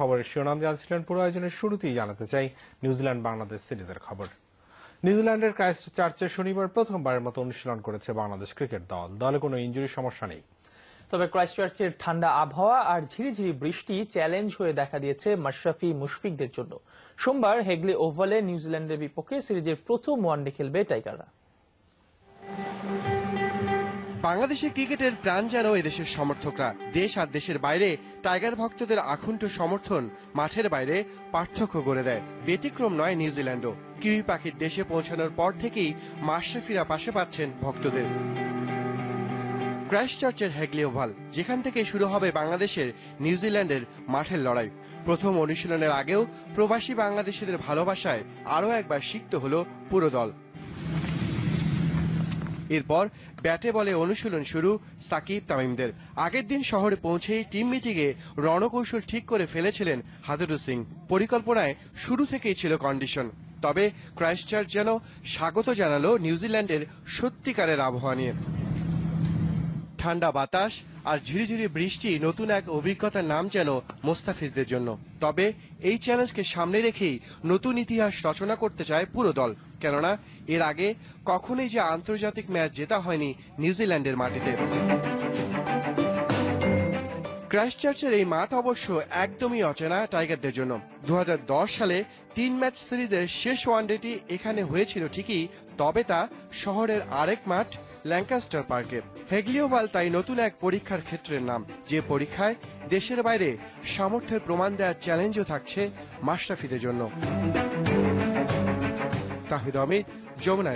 খবরের শিরোনাম জানছিলেন। পুরো আয়োজনের শুরুতেই জানাতে চাই নিউজিল্যান্ড বাংলাদেশ সিরিজের খবর। নিউজিল্যান্ডের ক্রাইস্ট চার্চে শনিবার প্রথমবারের মতো অনুশীলন করেছে বাংলাদেশ ক্রিকেট দল। দলে কোনো ইনজুরি সমস্যা নেই, তবে ক্রাইস্টচার্চের ঠান্ডা আবহাওয়া আর ঝিরিঝিরি বৃষ্টি চ্যালেঞ্জ হয়ে দেখা দিয়েছে মাশরাফি মুশফিকদের জন্য। সোমবার হেগলি ওভালে নিউজিল্যান্ডের বিপক্ষে সিরিজের প্রথম ওয়ানডে খেলবে টাইগাররা। বাংলাদেশের ক্রিকেটের প্রাণ যেন এদেশের সমর্থকরা। দেশ আর দেশের বাইরে টাইগার ভক্তদের আকুণ্ঠ সমর্থন মাঠের বাইরে পার্থক্য গড়ে দেয়। ব্যতিক্রম নয় নিউজিল্যান্ডও। কিউই পাখির দেশে পৌঁছানোর পর থেকেই মাশরাফিরা পাশে পাচ্ছেন ভক্তদের। ক্রাইস্টচার্চের হেগলি ওভাল, যেখান থেকে শুরু হবে বাংলাদেশের নিউজিল্যান্ডের মাঠের লড়াই। প্রথম অনুশীলনের আগেও প্রবাসী বাংলাদেশিদের ভালোবাসায় আরও একবার সিক্ত হলো পুরো দল। এরপর ব্যাটে বলে অনুশীলন শুরু সাকিব তামিমদের। আগের দিন শহরে পৌঁছেই টিম মিটিংয়ে রণকৌশল ঠিক করে ফেলেছিলেন হাদুরু সিং। পরিকল্পনায় শুরু থেকেই ছিল কন্ডিশন। তবে ক্রাইস্টচার্চ যেন স্বাগত জানালো নিউজিল্যান্ডের সত্যিকারের আবহাওয়া নিয়ে। ঠান্ডা বাতাস আর ঝিরিঝিরি বৃষ্টি নতুন এক অভিজ্ঞতার নাম যেন মোস্তাফিজদের জন্য। তবে এই চ্যালেঞ্জকে সামনে রেখেই নতুন ইতিহাস রচনা করতে চায় পুরো দল। কেননা এর আগে কখনোই যে আন্তর্জাতিক ম্যাচ জেতা হয়নি নিউজিল্যান্ডের মাটিতে। ক্রাইস্টচার্চের এই মাঠ অবশ্য একদমই অচেনা টাইগারদের জন্য। 2010 সালে 3 ম্যাচ সিরিজের শেষ ওয়ানডেটি এখানে হয়েছিল ঠিকই, তবে তা শহরের আরেক মাঠ ল্যাঙ্কাস্টার পার্কে। হেগলি ওভাল তাই নতুন এক পরীক্ষার ক্ষেত্রের নাম, যে পরীক্ষায় দেশের বাইরে সামর্থ্যের প্রমাণ দেওয়ার চ্যালেঞ্জও থাকছে মাশরাফিদের জন্য। তাহিদ আহমেদ, যমুনা।